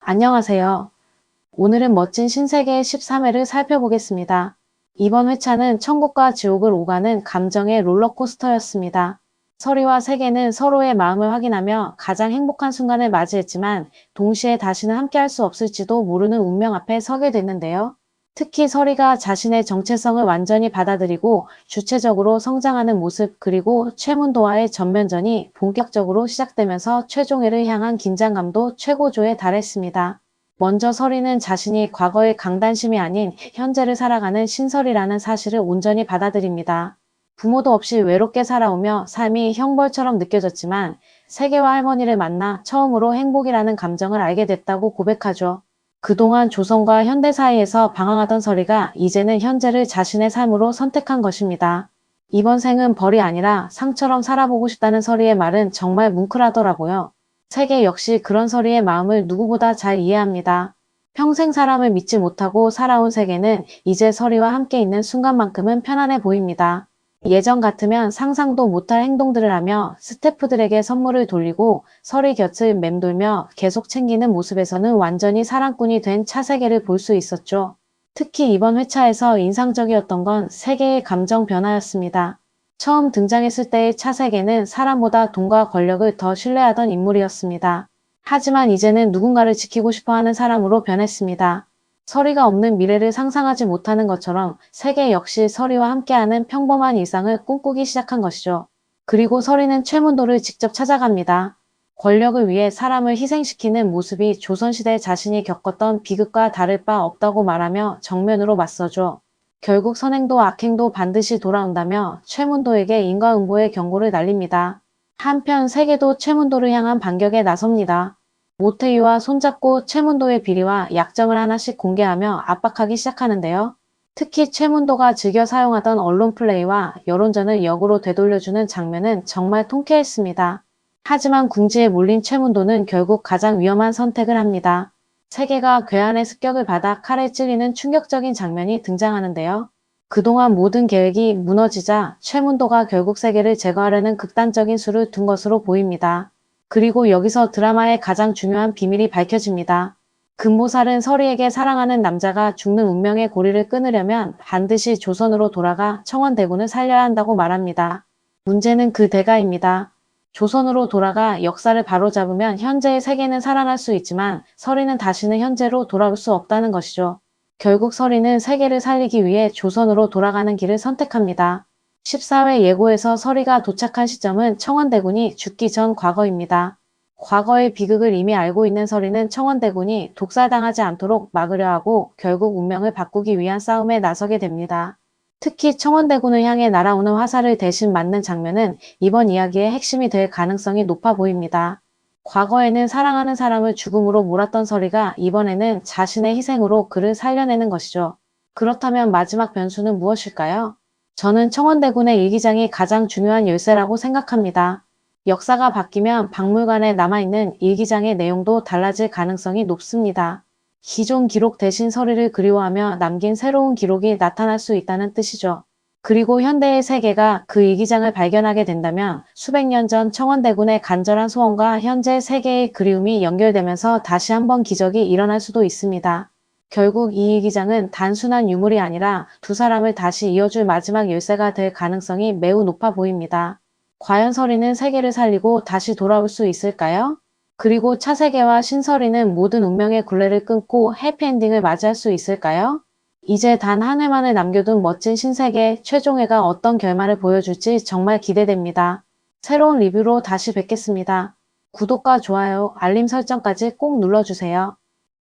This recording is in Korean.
안녕하세요. 오늘은 멋진 신세계 13회를 살펴보겠습니다. 이번 회차는 천국과 지옥을 오가는 감정의 롤러코스터였습니다. 서리와 세계는 서로의 마음을 확인하며 가장 행복한 순간을 맞이했지만 동시에 다시는 함께할 수 없을지도 모르는 운명 앞에 서게 됐는데요. 특히 서리가 자신의 정체성을 완전히 받아들이고 주체적으로 성장하는 모습, 그리고 최문도와의 전면전이 본격적으로 시작되면서 최종회를 향한 긴장감도 최고조에 달했습니다. 먼저 서리는 자신이 과거의 강단심이 아닌 현재를 살아가는 신설이라는 사실을 온전히 받아들입니다. 부모도 없이 외롭게 살아오며 삶이 형벌처럼 느껴졌지만 세계와 할머니를 만나 처음으로 행복이라는 감정을 알게 됐다고 고백하죠. 그동안 조선과 현대 사이에서 방황하던 서리가 이제는 현재를 자신의 삶으로 선택한 것입니다. 이번 생은 벌이 아니라 상처럼 살아보고 싶다는 서리의 말은 정말 뭉클하더라고요. 세계 역시 그런 서리의 마음을 누구보다 잘 이해합니다. 평생 사람을 믿지 못하고 살아온 세계는 이제 서리와 함께 있는 순간만큼은 편안해 보입니다. 예전 같으면 상상도 못할 행동들을 하며 스태프들에게 선물을 돌리고 서리 곁을 맴돌며 계속 챙기는 모습에서는 완전히 사랑꾼이 된 차세계를 볼 수 있었죠. 특히 이번 회차에서 인상적이었던 건 세계의 감정 변화였습니다. 처음 등장했을 때의 차세계는 사람보다 돈과 권력을 더 신뢰하던 인물이었습니다. 하지만 이제는 누군가를 지키고 싶어 하는 사람으로 변했습니다. 서리가 없는 미래를 상상하지 못하는 것처럼 세계 역시 서리와 함께하는 평범한 일상을 꿈꾸기 시작한 것이죠. 그리고 서리는 최문도를 직접 찾아갑니다. 권력을 위해 사람을 희생시키는 모습이 조선시대 자신이 겪었던 비극과 다를 바 없다고 말하며 정면으로 맞서죠. 결국 선행도 악행도 반드시 돌아온다며 최문도에게 인과응보의 경고를 날립니다. 한편 세계도 최문도를 향한 반격에 나섭니다. 모태유와 손잡고 최문도의 비리와 약점을 하나씩 공개하며 압박하기 시작하는데요. 특히 최문도가 즐겨 사용하던 언론 플레이와 여론전을 역으로 되돌려주는 장면은 정말 통쾌했습니다. 하지만 궁지에 몰린 최문도는 결국 가장 위험한 선택을 합니다. 세계가 괴한의 습격을 받아 칼에 찔리는 충격적인 장면이 등장하는데요. 그동안 모든 계획이 무너지자 최문도가 결국 세계를 제거하려는 극단적인 수를 둔 것으로 보입니다. 그리고 여기서 드라마의 가장 중요한 비밀이 밝혀집니다. 금보살은 서리에게 사랑하는 남자가 죽는 운명의 고리를 끊으려면 반드시 조선으로 돌아가 청원대군을 살려야 한다고 말합니다. 문제는 그 대가입니다. 조선으로 돌아가 역사를 바로잡으면 현재의 세계는 살아날 수 있지만 서리는 다시는 현재로 돌아올 수 없다는 것이죠. 결국 서리는 세계를 살리기 위해 조선으로 돌아가는 길을 선택합니다. 14회 예고에서 서리가 도착한 시점은 청원대군이 죽기 전 과거입니다. 과거의 비극을 이미 알고 있는 서리는 청원대군이 독살당하지 않도록 막으려 하고 결국 운명을 바꾸기 위한 싸움에 나서게 됩니다. 특히 청원대군을 향해 날아오는 화살을 대신 맞는 장면은 이번 이야기의 핵심이 될 가능성이 높아 보입니다. 과거에는 사랑하는 사람을 죽음으로 몰았던 서리가 이번에는 자신의 희생으로 그를 살려내는 것이죠. 그렇다면 마지막 변수는 무엇일까요? 저는 청원대군의 일기장이 가장 중요한 열쇠라고 생각합니다. 역사가 바뀌면 박물관에 남아있는 일기장의 내용도 달라질 가능성이 높습니다. 기존 기록 대신 서리를 그리워하며 남긴 새로운 기록이 나타날 수 있다는 뜻이죠. 그리고 현대의 세계가 그 일기장을 발견하게 된다면 수백 년 전 청원대군의 간절한 소원과 현재 세계의 그리움이 연결되면서 다시 한번 기적이 일어날 수도 있습니다. 결국 이 일기장은 단순한 유물이 아니라 두 사람을 다시 이어줄 마지막 열쇠가 될 가능성이 매우 높아 보입니다. 과연 서리는 세계를 살리고 다시 돌아올 수 있을까요? 그리고 차세계와 신서리는 모든 운명의 굴레를 끊고 해피엔딩을 맞이할 수 있을까요? 이제 단 한 회만을 남겨둔 멋진 신세계 최종회가 어떤 결말을 보여줄지 정말 기대됩니다. 새로운 리뷰로 다시 뵙겠습니다. 구독과 좋아요, 알림 설정까지 꼭 눌러주세요.